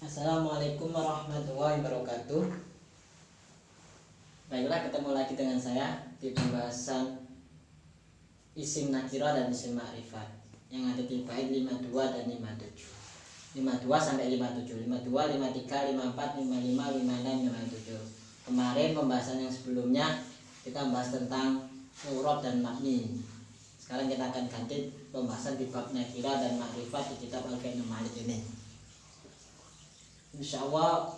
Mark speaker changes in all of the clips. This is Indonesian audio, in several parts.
Speaker 1: Assalamualaikum warahmatullahi wabarakatuh. Baiklah, ketemu lagi dengan saya di pembahasan isim nakirah dan isim ma'rifat yang ada di bait 52 dan 57. 52 sampai 57, 52, 53, 54, 55, 56, 57. Kemarin pembahasan yang sebelumnya kita membahas tentang mu'rab dan mabni. Sekarang kita akan ganti pembahasan di bab nakirah dan ma'rifat di kitab Al-Fi'il Malik ini. Insya Allah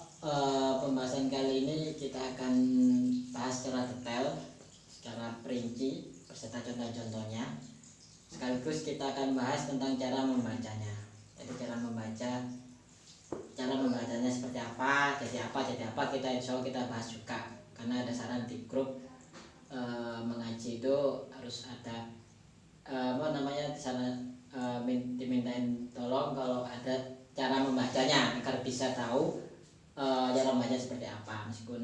Speaker 1: pembahasan kali ini kita akan bahas secara detail, secara perinci beserta contoh-contohnya. Sekaligus kita akan bahas tentang cara membacanya. Jadi cara membacanya seperti apa, jadi apa kita insya Allah kita bahas juga. Karena ada saran di grup mengaji itu harus ada di sana dimintain tolong kalau ada cara membacanya agar bisa tahu cara membaca seperti apa. Meskipun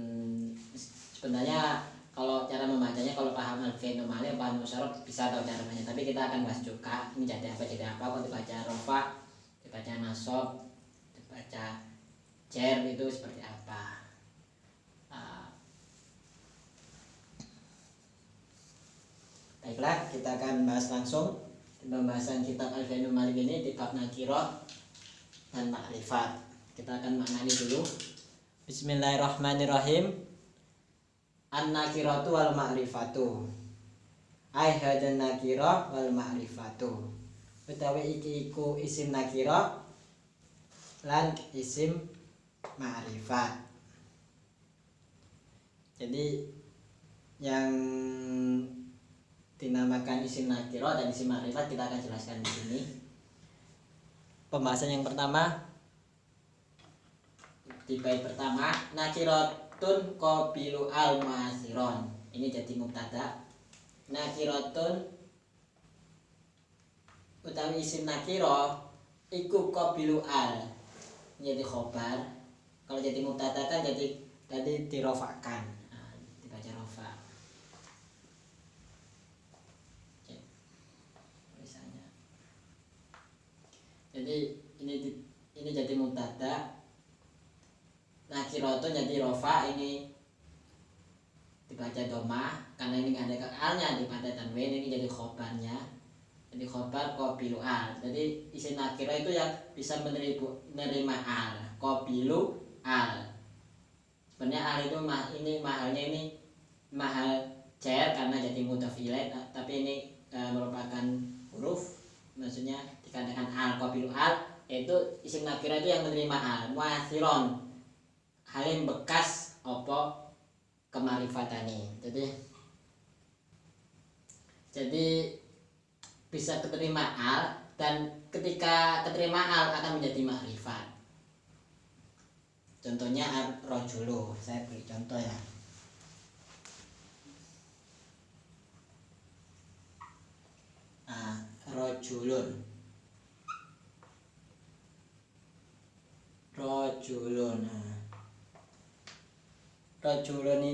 Speaker 1: sebenarnya kalau cara membacanya kalau paham Al-Fi'il Malik, paham musyarab bisa tahu cara membacanya, tapi kita akan bahas juga ini jadi apa kalau dibaca rofa, dibaca nasab, dibaca jar itu seperti apa. Baiklah, kita akan bahas langsung pembahasan kitab Al-Fi'il Malik ini di bab nakirah dan ma'rifat. Kita akan maknani dulu. Bismillahirrahmanirrahim. An-nakiratu wal ma'rifatu. Ai hadan nakirah wal ma'rifatu. Utawi iki iku isim nakirah lan isim ma'rifat. Jadi yang dinamakan isim nakirah dan isim ma'rifat kita akan jelaskan di sini. Pembahasan yang pertama di bait pertama, nakiratun qabilu al-masiron. Ini jadi mubtada. Nakiratun utawi isim nakirah iku qabilu al. Ini jadi khobar. Kalau jadi mubtada kan jadi tadi dirofakan. Nah, dibaca rofa. Jadi ini jadi mubtada, nakiratun jadi rofa, ini dibaca domah karena ini ada alnya dibaca tanwin, ini jadi khobarnya, jadi khobar qabilu al. Jadi isim nakirah itu yang bisa menerima al, qabilu al. Sebenarnya al itu mahalnya ini mahal jar karena jadi mudhaf ilaih, tapi ini merupakan huruf, maksudnya dikatakan al qabilu al, yaitu isim nakirah itu yang menerima al, muasiron, halim bekas opo kemarifatani. Jadi bisa keterima al, dan ketika keterima al akan menjadi makrifat. Contohnya ar-rajulu, saya beri contoh ya. Rajulun. Rajulun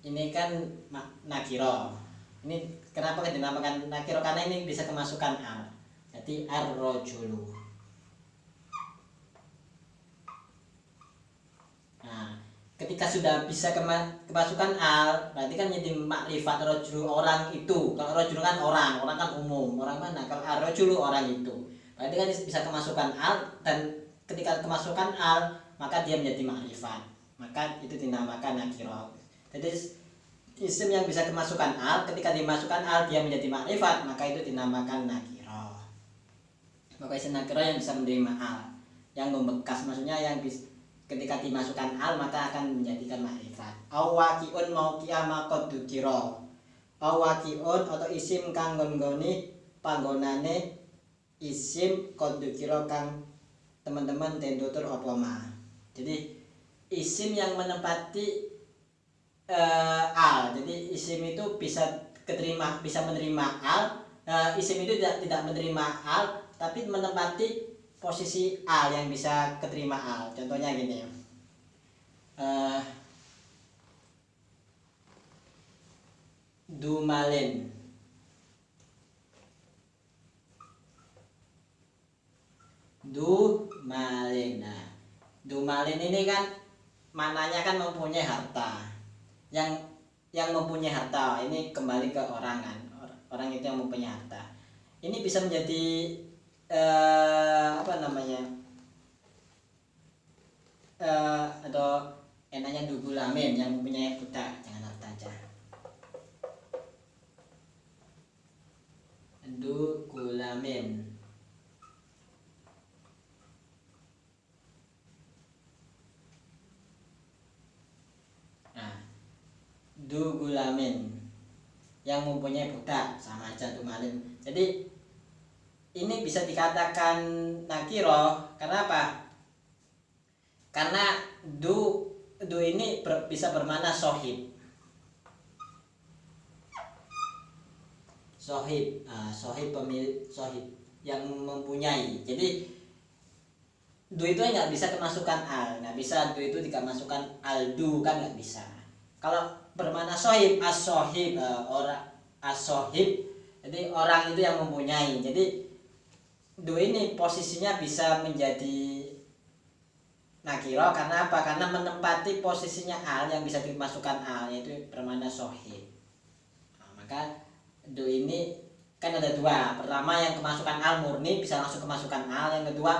Speaker 1: ini kan nakiro. Ini kenapa dinamakan nakiro? Karena ini bisa kemasukan al. Jadi ar-rajulu. Nah, ketika sudah bisa kemasukan al, berarti kan jadi makrifat rajulu, orang itu. Kalau rajulu kan orang kan umum. Orang mana? Kalau ar-rajulu orang itu. Berarti kan bisa kemasukan al, dan ketika kemasukan al maka dia menjadi makrifat. Maka itu dinamakan nakirah. Jadi isim yang bisa kemasukan al, ketika dimasukkan al dia menjadi makrifat, maka itu dinamakan nakirah. Maka isim nakirah yang bisa menerima al, yang membekas, maksudnya yang ketika dimasukkan al maka akan menjadikan makrifat. Awakiun mauqi'a maqad dzukira. Awakiun atau isim kang nggoni panggonane isim qad dzukira kang teman-teman den tutur apa ma. Jadi isim yang menempati al. Jadi isim itu bisa menerima al. Isim itu tidak menerima al, tapi menempati posisi al yang bisa keterima al. Contohnya gini. Dumalin. Dumalin. Nah, dumalin ini kan maknanya kan mempunyai harta. Yang mempunyai harta ini kembali ke orang kan. Orang itu yang mempunyai harta. Ini bisa menjadi apa namanya? Atau enaknya dugulamin yang mempunyai budak, jangan harta aja. Dugulamin. Nah, dugulamin yang mempunyai budak, sama aja dumalin. Jadi ini bisa dikatakan nakiro karena apa? Karena du ini bisa bermakna sohib. Sohib, sohib pemilik, sohib yang mempunyai. Jadi du itu nggak bisa kemasukan al, nggak bisa du itu dikemasukan aldu kan nggak bisa. Kalau bermakna sohib, as-sohib, orang as-sohib, jadi orang itu yang mempunyai. Jadi du ini posisinya bisa menjadi nakiro karena apa? Karena menempati posisinya al yang bisa dimasukkan al, yaitu bermakna sohib. Nah, maka du ini kan ada dua. Pertama yang kemasukan al murni bisa langsung kemasukan al. Yang kedua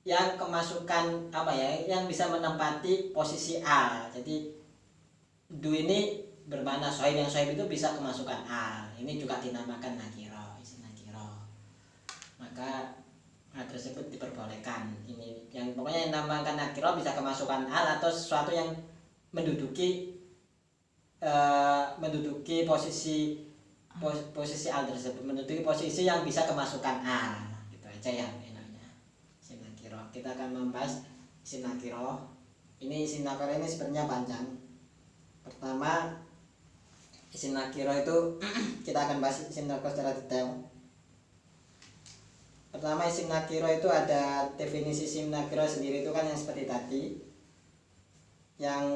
Speaker 1: yang kemasukan apa ya? Yang bisa menempati posisi al. Jadi du ini bermakna sohib, yang sohib itu bisa kemasukan al. Ini juga dinamakan nakiro, isim nakiro. Maka tersebut diperbolehkan. Ini yang pokoknya yang dinamakan nakiro bisa kemasukan al atau sesuatu yang menduduki posisi al tersebut, menduduki posisi yang bisa kemasukan al. Gitu aja ya enaknya isim nakiro. Kita akan membahas isim nakiro. Ini isim nakiro ini sebenarnya panjang. Pertama, isim nakiro itu kita akan bahas isim nakiro secara detail. Pertama, isim nakiro itu ada definisi isim nakiro sendiri itu kan yang seperti tadi, yang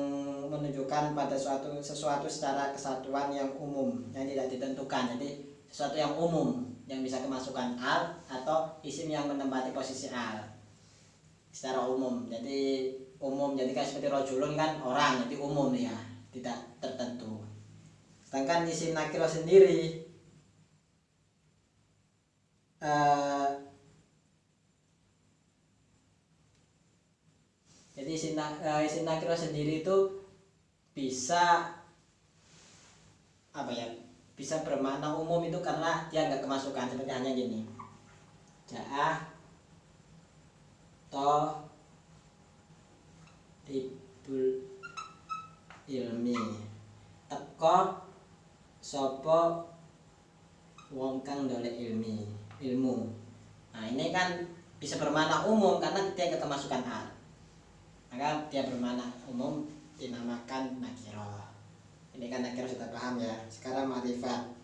Speaker 1: menunjukkan pada sesuatu secara kesatuan yang umum yang tidak ditentukan. Jadi sesuatu yang umum yang bisa kemasukan al atau isim yang menempati posisi al secara umum. Jadi umum, jadi kan seperti rojulun kan orang, jadi umum ya, tidak tertentu. Sedangkan isim nakiro sendiri jadi isim nakiro sendiri itu bisa apa ya, bisa bermakna umum itu karena dia nggak kemasukan. Seperti hanya gini, ja'ah to ribul ilmi, teko sopo wong kang dolek ilmu. Nah ini kan bisa bermakna umum karena dia nggak kemasukan al, maka dia bermakna umum, dinamakan nakiro. Ini kan nakiro sudah paham ya. Sekarang ma'rifat.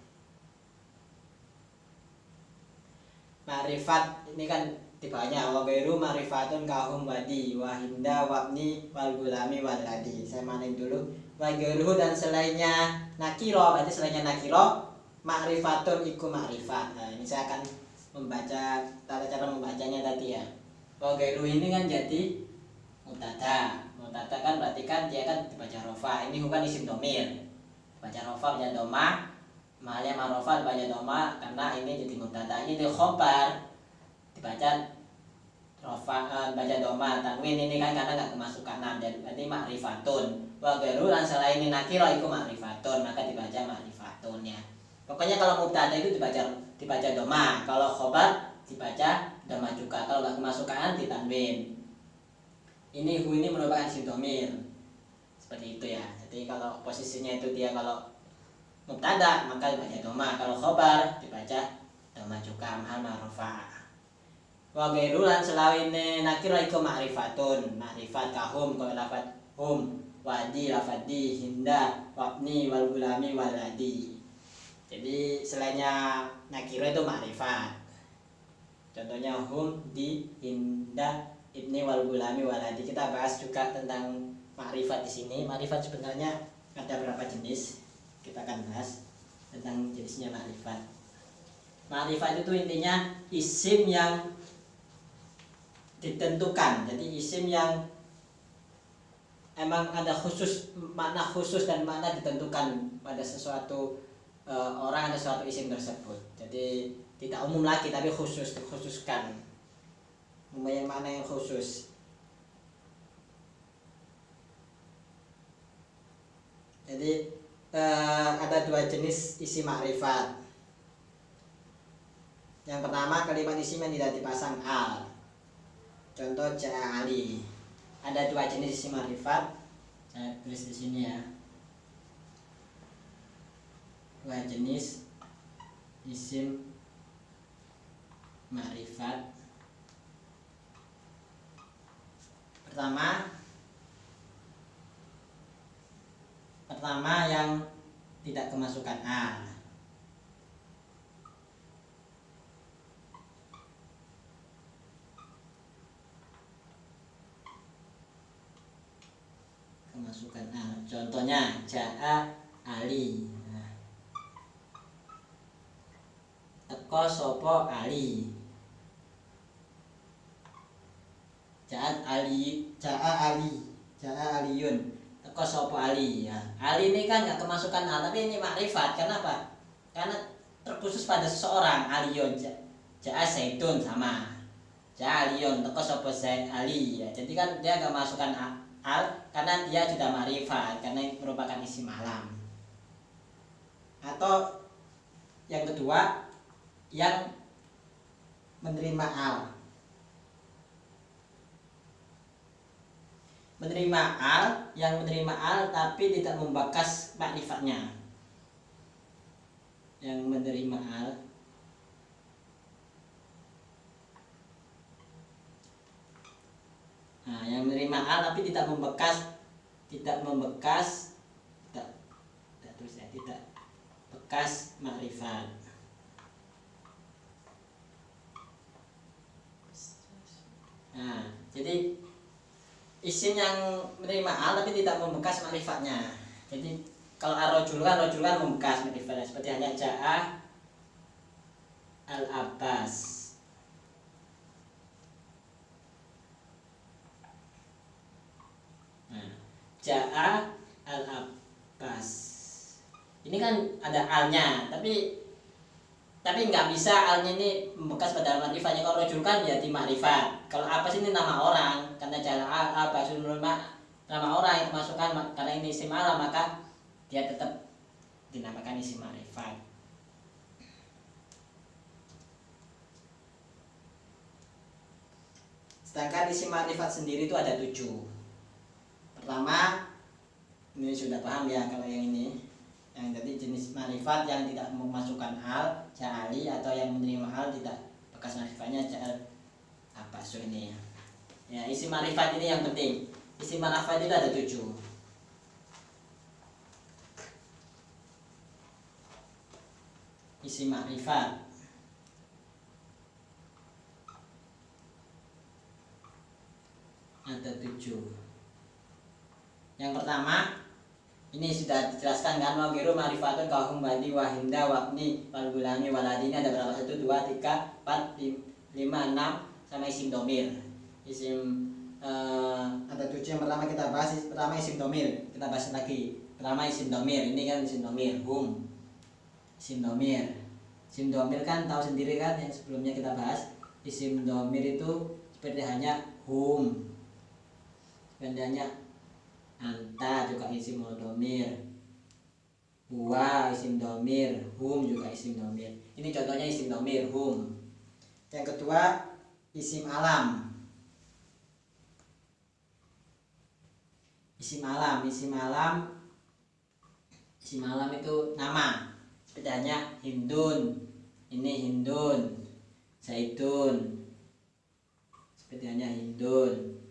Speaker 1: Ma'rifat ini kan tibanya wa ghairu ma'rifatun kahum wadi wa hinda wabni wal gulami wal ladi. Saya mainin dulu. Wa ghairu dan selainnya nakiro, berarti selainnya nakiro ma'rifatun iku ma'rifat. Nah, ini saya akan membaca tata cara membacanya tadi ya. Wa ghairu ini kan jadi mubtada. Mubtada kan berarti kan dia kan dibaca rofa. Ini bukan isim domir. Baca rofa baca doma, mahalnya marofa dibaca doma karena ini jadi mubtada. Ini khobar dibaca rofa, baca doma. Tanwin ini kan karena nggak kemasukan nam, jadi berarti ma'rifatun. Wa ghairu lan selain nakiro iku ma'rifatun, maka dibaca ma'rifatun ya. Pokoknya kalau mubtada itu dibaca doma, kalau khobar dibaca doma juga. Kalau nggak kemasukan ditanwin. Ini hu ini merupakan isim domir, seperti itu ya. Jadi kalau posisinya itu dia kalau mubtada maka dibaca doma, kalau khobar dibaca doma juga mahal ma'rufa. Wa ghairu lan selawine nakira iku ma'rifatun, ma'rifat kahum kalau lafat hum, wadi lafat di, hinda wabni wal gulami wal ladi. Jadi selainnya nakira itu ma'rifat. Contohnya hum, di, hinda, ibni wal gulami waladi. Kita bahas juga tentang ma'rifat di sini. Ma'rifat sebenarnya ada berapa jenis? Kita akan bahas tentang jenisnya ma'rifat. Makrifat itu intinya isim yang ditentukan. Jadi isim yang emang ada makna khusus dan makna ditentukan pada sesuatu orang atau suatu isim tersebut. Jadi tidak umum lagi tapi dikhususkan. Mempunyai makna yang khusus. Jadi ada dua jenis isim makrifat. Yang pertama kalimat isim yang tidak dipasang al. Contoh ja'a Ali. Ada dua jenis isim makrifat. Saya tulis di sini ya. Dua jenis isim makrifat. Pertama yang tidak kemasukan al. Kemasukan al. Contohnya ja'a Ali. Teko sopo Ali. Ja'a Aliyun. Teko sopo Ali. Ya. Ali ini kan nggak kemasukan al, tapi ini makrifat. Kenapa? Karena terkhusus pada seseorang. Aliyun. Ja'a Zaidun sama. Ja'a Aliyun. Teko sopo Zaid Ali. Ya. Jadi kan dia nggak masukkan al karena dia sudah makrifat, karena ini merupakan isim alam. Atau yang kedua yang menerima al. Yang menerima al tapi tidak membekas makrifatnya. Yang menerima al yang menerima al tapi tidak bekas makrifat. Jadi isim yang menerima al tapi tidak membekas makrifatnya. Jadi kalau ar-rajul kan membekas makrifatnya, seperti hanya ja'a al-Abbas. Ja'a al-Abbas. Ini kan ada alnya, tapi nggak bisa alnya ini membekas pada makrifatnya. Kalau rajul kan jadi makrifat. Kalau Abbas ini nama orang, karena ja'a al-Abbas nama orang yang kemasukan, karena ini isim alam maka dia tetap dinamakan isim makrifat. Sedangkan isim makrifat sendiri itu ada 7. Pertama, ini sudah paham ya kalau yang ini. Yang jadi jenis makrifat yang tidak memasukkan al, ja'ali, atau yang menerima al tidak bekas makrifatnya ja'al Abbas ini. Ya, isim makrifat ini yang penting. Isim makrifat itu ada 7. Isim makrifat ada 7. Yang pertama, ini sudah dijelaskan kan, wagiru ma'rifatun kahum badi wahinda wabni walgulami waladini. Ada berapa? 1, 2, 3, 4, 5, 6 sama isim domir. Ada 7 yang pertama kita bahas. Pertama isim domir, kita bahas lagi. Pertama isim domir, ini kan isim domir, hum. Isim domir kan tahu sendiri kan, yang sebelumnya kita bahas. Isim domir itu seperti hanya hum, seperti hanya anta juga isim domir, huwa isim domir, hum juga isim domir. Ini contohnya isim domir, hum. Yang kedua isim alam. Isim alam itu nama. Seperti hanya hindun, ini hindun, zaitun. Seperti hanya hindun,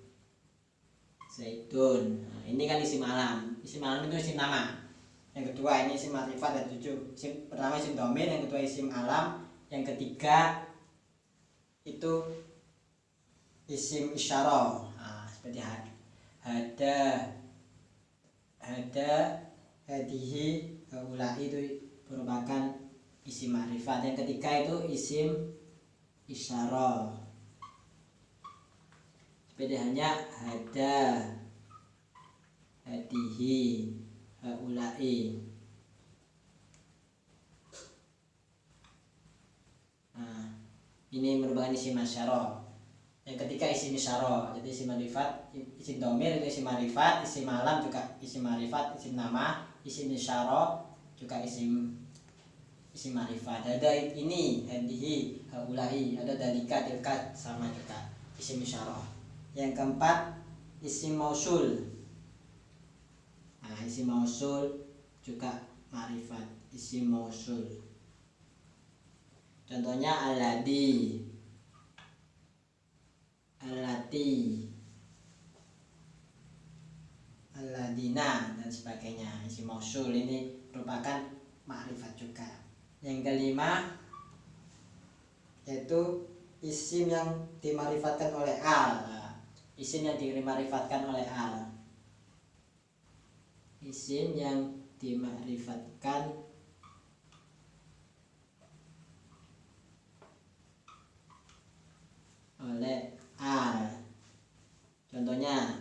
Speaker 1: zaitun. Nah, ini kan isim alam. Isim alam itu isim nama. Yang kedua ini isim makrifat ada 7. Pertama isim domir, yang kedua isim alam, yang ketiga itu isim isyarah. Nah, seperti hada, hadihi, ulai itu merupakan isim ma'rifat. Yang ketiga itu isim isyarah. Seperti hanya hada, hadihi, haulai. Nah, ini merupakan isim isyarah. Yang ketiga isim isyarah. Jadi isim ma'rifat, isim domir itu isim ma'rifat, isim alam juga isim ma'rifat, isim nama, isim isyarah juga isim ma'rifat. Ada ini, hadihi, haulai, ada dalika, tilka, sama juga isim isyarah. Yang keempat isim mausul. Nah, isim mausul juga ma'rifat, isim mausul. Contohnya alladhi, allati, alladina, dan sebagainya. Isim mausul ini merupakan ma'rifat juga. Yang kelima yaitu isim yang dima'rifatkan oleh al. Isim yang dima'rifatkan oleh al. Isim yang dima'rifatkan oleh al. Contohnya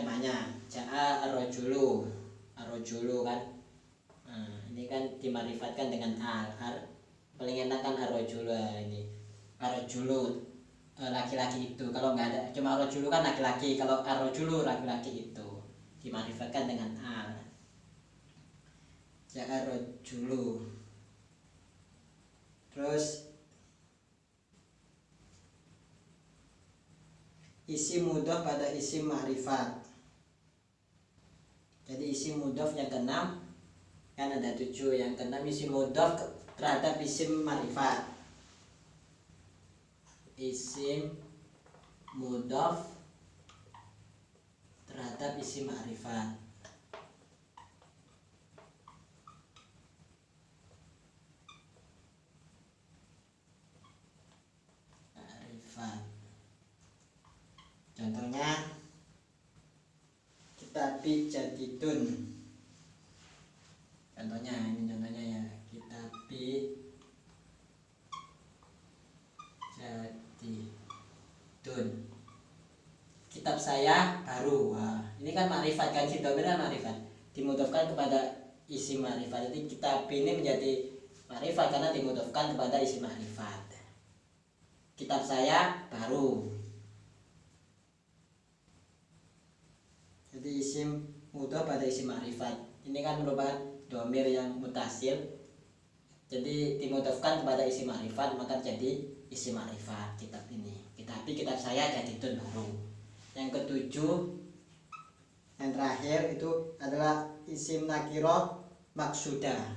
Speaker 1: banyak. Ja'a ar-rajulu, kan. Nah, ini kan dima'rifatkan dengan al. Paling enak kan ar-rajulu ini. Ar-rajulu laki-laki itu. Kalau nggak ada cuma ar-rajulu kan laki-laki. Kalau ar-rajulu laki-laki itu dima'rifatkan dengan al. Ja'a ar-rajulu. Terus isim mudhaf pada isim ma'rifat. Jadi isim mudhaf yang keenam kan ada 7. Yang keenam isim mudhaf terhadap isim ma'rifat. Isim mudhaf terhadap isim ma'rifat. Contohnya kitabi jadidun. Contohnya ya, kitabi jadidun. Kitab saya baru. Wah, ini kan ma'rifat kan, si domir kan ma'rifat. Dimudhafkan kepada isim ma'rifat. Jadi kitab ini menjadi ma'rifat karena dimudhafkan kepada isim ma'rifat. Kitab saya baru. Jadi isim mudhaf pada isim ma'rifat. Ini kan merupakan domir yang mutasil. Jadi dimudhafkan kepada isim ma'rifat, maka jadi isim ma'rifat kitab ini. Kitab saya jadidun baru. Yang ketujuh, yang terakhir itu adalah isim nakirah maksudah.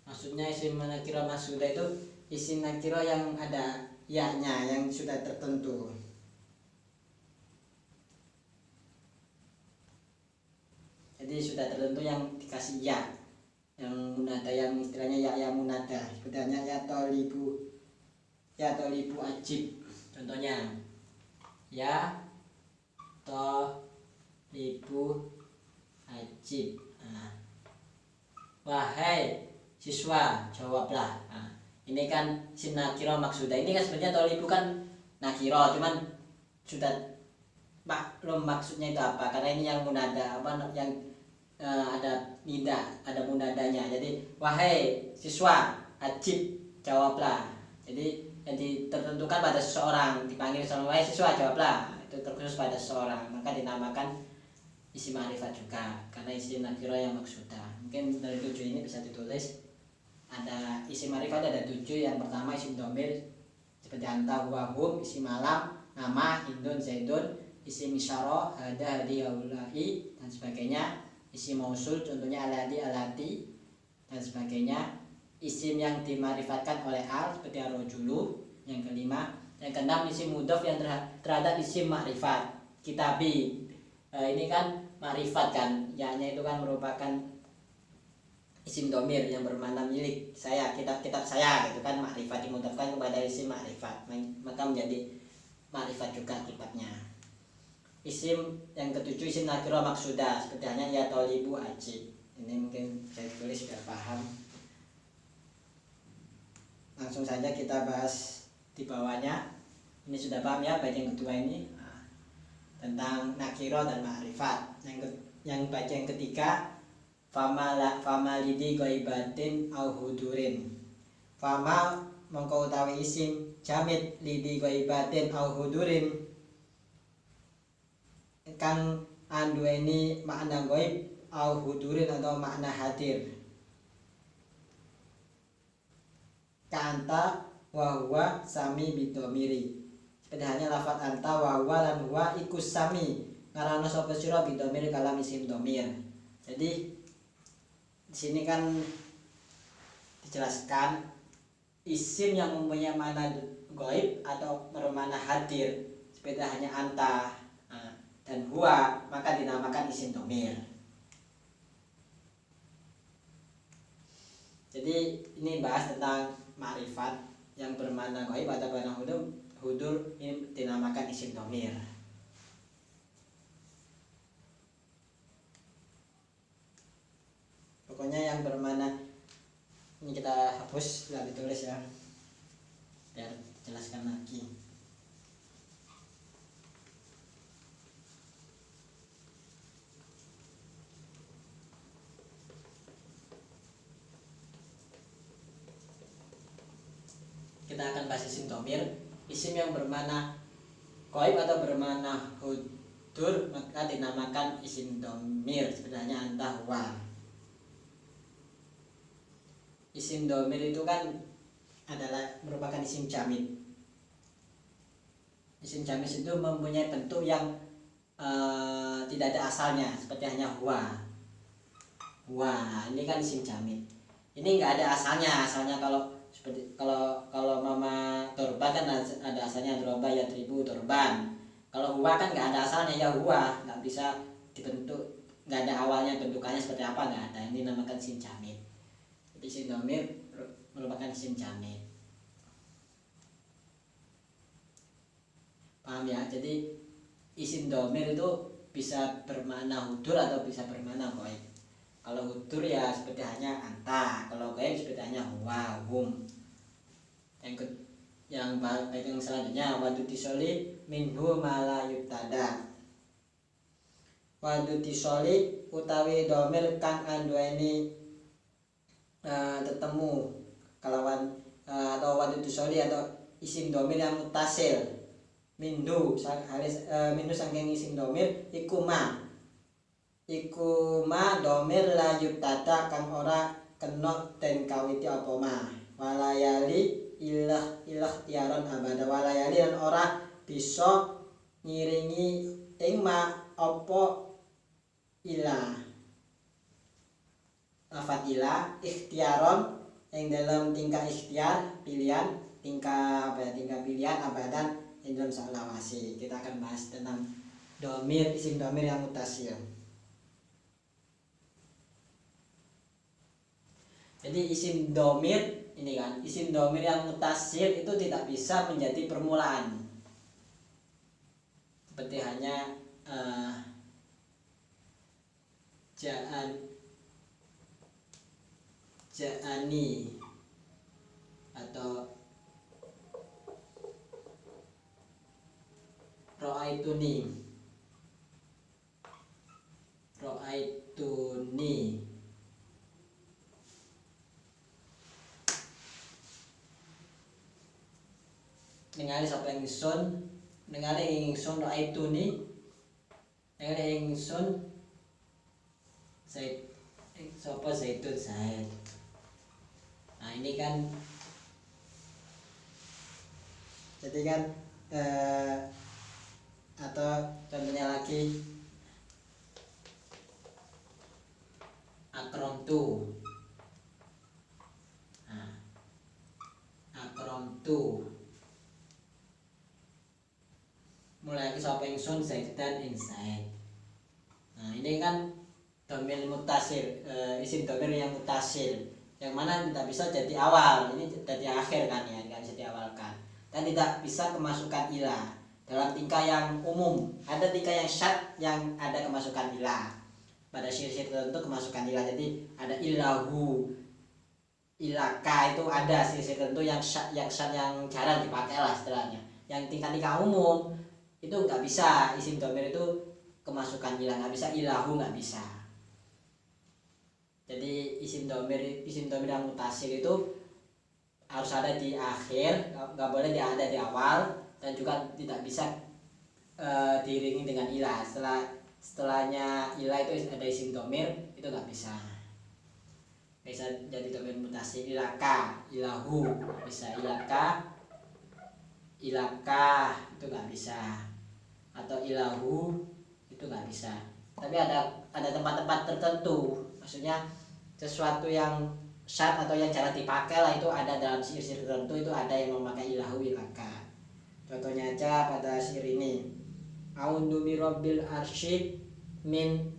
Speaker 1: Maksudnya isim nakirah maksudah itu isim nakirah yang ada ya-nya, yang sudah tertentu. Jadi sudah tertentu yang dikasih ya, yang munada, yang istilahnya ya munada. Sebenarnya ya tolibu ajib. Contohnya ya tolibu ajib. Nah, wahai siswa jawablah. Nah, ini kan isim nakirah maksudah. Ini kan sebenarnya tolibu kan nakirah, cuman sudah maklum maksudnya itu apa, karena ini yang munada, yang ada nida, ada munadanya. Jadi wahai siswa ajib jawablah. Jadi yang ditentukan pada seseorang, dipanggil sama wahai siswa jawablah, itu terkhusus pada seseorang, maka dinamakan isim ma'rifat juga karena isim nakirah yang maksudah. Mungkin dari 7 ini bisa ditulis. Ada isim ma'rifat ada 7. Yang pertama isim domir seperti anta, huwa, hum. Isim alam nama, hindun, zaidun. Isim isyarah hada, hadi, haulai, dan sebagainya. Isim mausul contohnya alladhi, allati, dan sebagainya. Isim yang dima'rifatkan oleh al seperti ar-rajulu. Yang kelima. Yang keenam isim mudhaf yang terhadap isim ma'rifat. Kitabi ini kan ma'rifat kan, ya-nya itu kan merupakan isim domir yang bermakna milik saya, kitab-kitab saya gitu kan, makrifat dimudafkan kepada isim makrifat, maka menjadi makrifat juga kitabnya. Isim yang ketujuh isim nakirah maksudah, seperti hanya ya tolibu ajib. Ini mungkin saya tulis biar paham. Langsung saja kita bahas di bawahnya. Ini sudah paham ya bagian kedua ini, tentang nakirah dan makrifat. Yang bagian ketiga, fama lidi ghaibatin au hudurin. Fama mongko utawi isim jamid lidi ghaibatin au hudurin kang anduweni makna ghaib au hudurin atau makna hadir. Ka'anta wa huwa sami bidomiri, seperti hanya lafaz anta wa huwa lan huwa ikus sami ngarana sapa sira bidomiri kalam isim domir. Jadi di sini kan dijelaskan isim yang mempunyai makna gaib atau bermakna hadir, seperti hanya anta dan huwa, maka dinamakan isim domir. Jadi ini bahas tentang makrifat yang bermakna gaib atau bermakna hudur, ini dinamakan isim domir. Pokoknya yang bermakna, ini kita hapus, tidak ditulis ya, biar jelaskan lagi. Kita akan bahas isim domir. Isim yang bermakna gaib atau bermakna hudur maka dinamakan isim domir, sebenarnya anta huwa. Isim domir itu kan adalah merupakan isim jamid. Isim jamid itu mempunyai bentuk yang tidak ada asalnya, seperti hanya huwa. Huwa ini kan isim jamid. Ini nggak ada asalnya. Asalnya kalau mama torba kan ada asalnya droba ya tribu torban. Kalau huwa kan nggak ada asalnya, ya huwa, nggak bisa dibentuk, nggak ada awalnya, bentukannya seperti apa, nggak ada. Ini namakan isim jamid. Isim domir merupakan isim jamid. Paham ya? Jadi isim domir itu bisa bermakna hudur atau bisa bermakna gaib. Kalau hudur ya seperti hanya anta, kalau gaib seperti hanya huwa, hum. Yang selanjutnya wadutisoli minhu mala yubtada. Wadutisoli utawi domir kang anduweni tetemu kalawan atau wadutisoli atau isim domir yang mutasil minhu saking isim domir ikuma domir la yubtada kang ora kena den kawiti apa ma walayali ilah tiaron abada, walayali dan ora bisa ngiringi ing ma apa ilah lafat ilah ikhtiaron yang dalam tingkah ikhtiar pilihan, tingkah pilihan abadan yang dalam salawasi. Kita akan bahas tentang domir, isim domir yang mutasil. Jadi isim domir ini kan, isim domir yang mutasil itu tidak bisa menjadi permulaan, seperti hanya ja'ani atau ro'aituni ningali sapa ingsun, ningali ingsun ro'aituni, ningali ingsun sapa zaitun zaid. Nah ini kan jadi kan atau contohnya lagi akrontu. Nah, akrontu mulai lagi sapa ingsun zaidan ing zaid. Nah ini kan domir mutasil, isim domir yang mutasil, yang mana tidak bisa jadi awal, ini jadi akhir kan ya, nggak bisa diawalkan, dan tidak bisa kemasukan ilah dalam tingkah yang umum. Ada tingkah yang syad yang ada kemasukan ilah, pada syair-syair tertentu kemasukan ilah. Jadi ada ilahu, ilaka, itu ada syair-syair tertentu yang syad yang jarang dipakai lah istilahnya. Yang tingkah-tingkah umum itu nggak bisa isim domir itu kemasukan ilah, nggak bisa ilahu, nggak bisa. Jadi isim domir yang mutasil itu harus ada di akhir, nggak boleh ada di awal, dan juga tidak bisa diiringi dengan ilah. Setelahnya ilah itu ada isim domir, itu nggak bisa. Bisa jadi domir mutasil, ilaka, ilahu, bisa ilaka, ilaka itu nggak bisa, atau ilahu itu nggak bisa. Tapi ada tempat-tempat tertentu, maksudnya sesuatu yang syad atau yang jarang dipakai lah, itu ada dalam syair-syair tertentu, itu ada yang memakai ilahu, ilaka. Contohnya aja pada syair ini, a'udzu birabbil arsyid min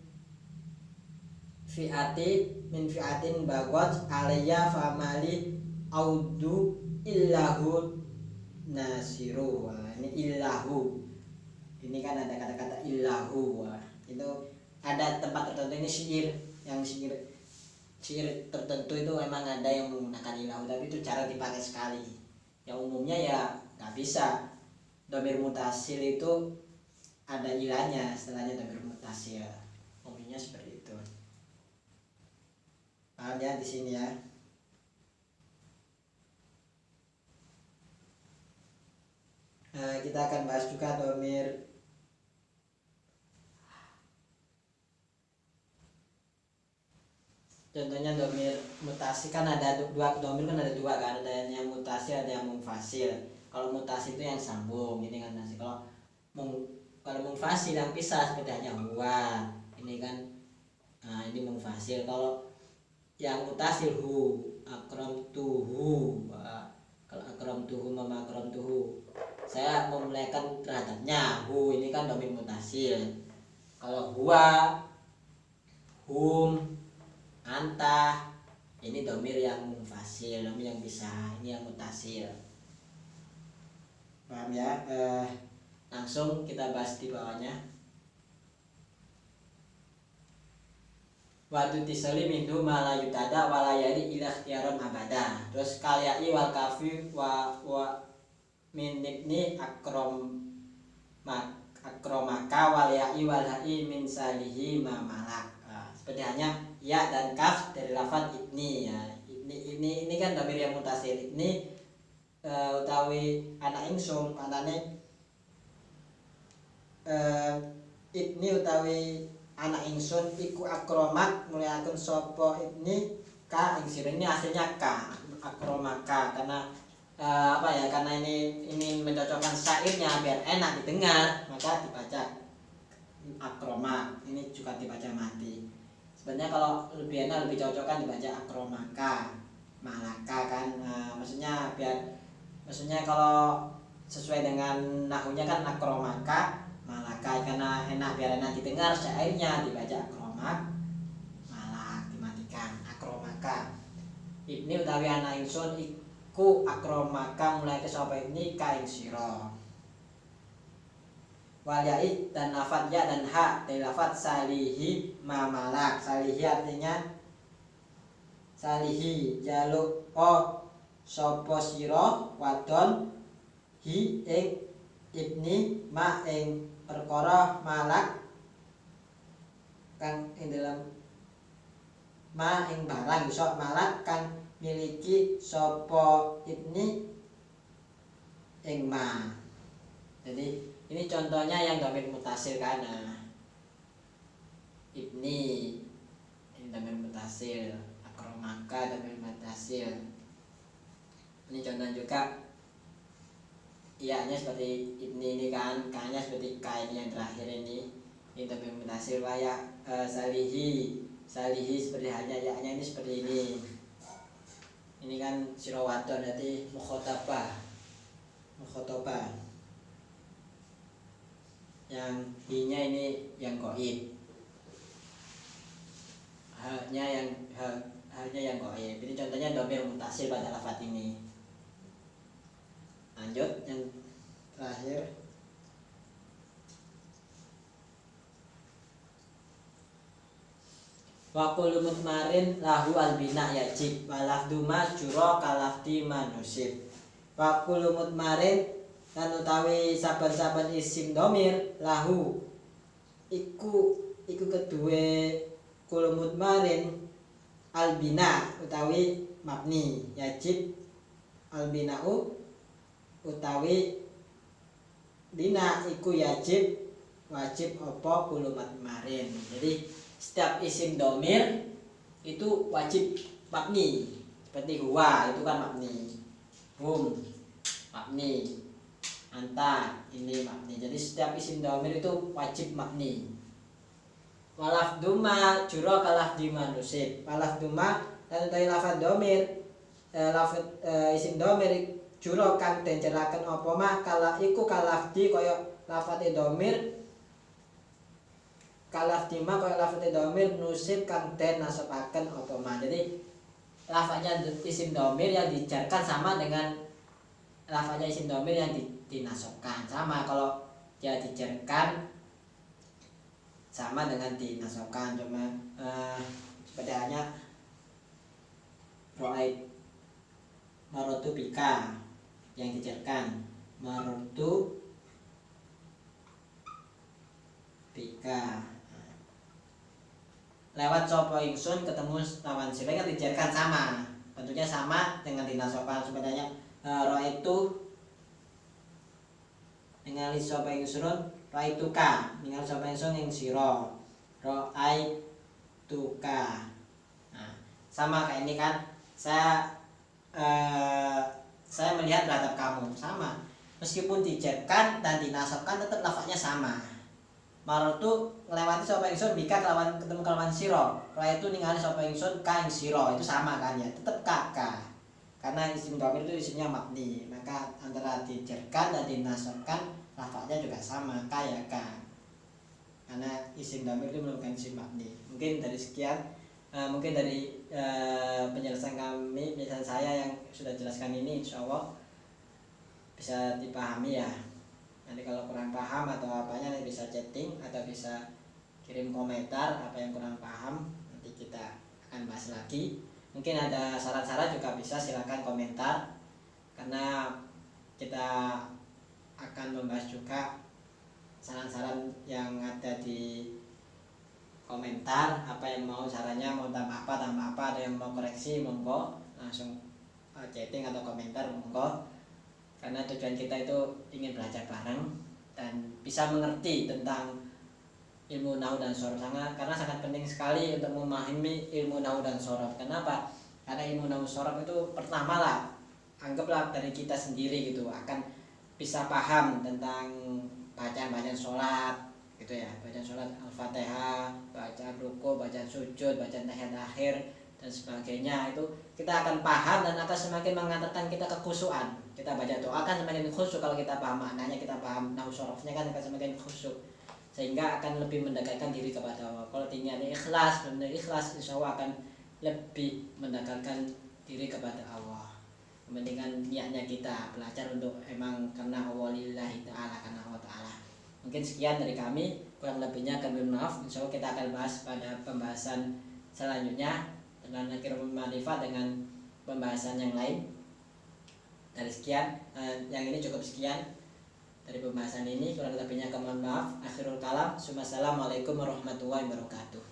Speaker 1: fi'atin bagot alayya famali a'udzu illahu nasiru. Ini illahu, ini kan ada kata-kata illahu. Itu ada tempat tertentu, ini syair tertentu itu memang ada yang menggunakan ilahu, tapi itu cara dipakai sekali. Yang umumnya ya nggak bisa. Domir mutasil itu ada ilahnya setelahnya domir mutasil, umumnya seperti itu. Paham ya di sini ya. Kita akan bahas juga domir contohnya domir mutasi kan ada dua, domir kan ada dua kan, ada yang mutasi, ada yang munfasil. Kalau mutasi itu yang sambung, ini kan nasi. Kalau munfasil yang pisah seperti hanya huwa, ini kan, nah ini munfasil. Kalau yang mutasil hu, akramtuhu, kalau akramtuhu mama akramtuhu, saya memuliakan terhadapnya, hu ini kan domir mutasil. Kalau huwa, hum, anta, ini domir yang munfasil, domir yang bisa, ini yang mutasil. Paham ya? Langsung kita bahas di bawahnya. Wadu tisali minhu malayutada walayali ilah tiaron abada. Terus kalyai wal kafi wa min ibni akromaka walyai walhai min salihi mamalak. Seperti hanya ya dan kaf dari lafaz ibni ya. Ini kan domir yang mutasil. Ibni utawi anak ingsun, katane ibni utawi anak ingsun iku akromak muliakeun sapa ibni ka ing sira. Ini aslinya ka akromaka, karena apa ya, karena ini mencocokkan syairnya biar enak didengar, maka dibaca akromak. Ini juga dibaca mati. Sebenarnya kalau lebih enak, lebih cocok kan dibaca akromaka, malaka kan, maksudnya kalau sesuai dengan nahunya kan akromaka malaka, karena enak, biar enak didengar syairnya dibaca akromak malak, dimatikan akromaka. Ibni utawi anak ingsun iku akromaka mulai ke sapa ini ka ing sira. Walyai dan lafadz ya dan ha dari lafadz salihi mamalak. Salihi artinya salihi jaluk sapa sira wadon hi ing ibni ma ing perkara malak kang ing dalam ma ing barang iso malak kang miliki sapa ibni ing ma. Jadi ini contohnya yang domir mutasil karena ibni, ini domir mutasil, akromaka domir mutasil. Ini contoh juga ianya seperti ibni ini kan, kanya seperti ka ini yang terakhir ini domir mutasil. Waya salihi seperti hanya ianya ini seperti ini. Ini kan sirawadon, berarti mukhotabah. Yang hi-nya ini yang goib. hanya yang goib. Ini contohnya domir mutasil pada lafaz ini. Lanjut yang terakhir. Wa kullu mutmarin lahu albina yajib walafdu majura kalafdi manusib. Wa kullu mutmarin lan utawi saben-saben isim domir lahu iku kedue kullu mutmarin albina utawi mabni yajib albinau utawi bina iku wajib apa kullu mutmarin. Jadi setiap isim domir itu wajib mabni, seperti huwa itu kan mabni, hum mabni, anta ini mabni. Jadi setiap isim domir itu wajib mabni. Walafduma juro kalafdi manusib. Walafduma dan utawi lafadz domir, isim domir juro kang den jeraken apa mah kala iku kalafdi kaya lafadz domir. Kalafdi ma kaya lafadz domir nusib kang den nasabaken apa mah. Jadi lafaznya isim domir yang dijarkan sama dengan lafaznya isim domir yang dinasabkan. Sama kalau dia dijarkan sama dengan dinasabkan, cuma seperti halnya ro'ait marotu bika yang dijarkan marotu bika, lewat sapa ingsun ketemu lawan sila kan dijarkan sama, bentuknya sama dengan dinasabkan. Sebenarnya ro'aitu ningali sapa ingsun raituka ningali sapa ingsun ing sira raituka. Nah, sama kayak ini kan, saya melihat terhadap kamu, sama meskipun dijarkan dan dinasabkan tetap lafaznya sama. Marotu ngelewati sapa ingsun bika kelawan ketemu kelawan sira, raitu ningali sapa ingsun ka ing sira, itu sama kan ya, tetap kakak. Karena isim dhamir itu isimnya mabni, maka antara dijarkan dan dinasabkan lafaznya juga sama kayak ka. Karena isim dhamir itu merupakan isim mabni. Mungkin dari sekian, mungkin dari penjelasan saya yang sudah jelaskan ini, insya Allah bisa dipahami ya. Nanti kalau kurang paham atau apanya nanti bisa chatting atau bisa kirim komentar apa yang kurang paham, nanti kita akan bahas lagi. Mungkin ada saran-saran juga bisa silakan komentar, karena kita akan membahas juga saran-saran yang ada di komentar, apa yang mau caranya, mau tambah apa, ada yang mau koreksi monggo langsung chatting atau komentar monggo. Karena tujuan kita itu ingin belajar bareng dan bisa mengerti tentang ilmu nahwu dan shorof, karena sangat penting sekali untuk memahami ilmu nahwu dan shorof. Kenapa? Karena ilmu nahwu shorof itu pertama lah, anggaplah dari kita sendiri gitu, akan bisa paham tentang bacaan-bacaan sholat gitu ya, bacaan sholat al-fatihah, bacaan ruku, bacaan sujud, bacaan tahiyat akhir dan sebagainya. Itu kita akan paham dan akan semakin mengantarkan kita kekhusyuan. Kita baca doa kan semakin khusyuk kalau kita paham maknanya, kita paham nahwu shorofnya kan akan semakin khusyuk, sehingga akan lebih mendekatkan diri kepada Allah. Kalau tinggalnya ikhlas, benar ikhlas, insya Allah akan lebih mendekatkan diri kepada Allah. Mendingan niatnya kita belajar untuk emang karena Allah lillahi ta'ala, karena Allah ta'ala. Mungkin sekian dari kami, kurang lebihnya kami maaf. Insya Allah kita akan bahas pada pembahasan selanjutnya dengan Nakirul Ma'rifat dengan pembahasan yang lain. Dari sekian, yang ini cukup sekian dari pembahasan ini, kurang lebihnya kami maaf. Akhirul kalam, assalamualaikum warahmatullahi wabarakatuh.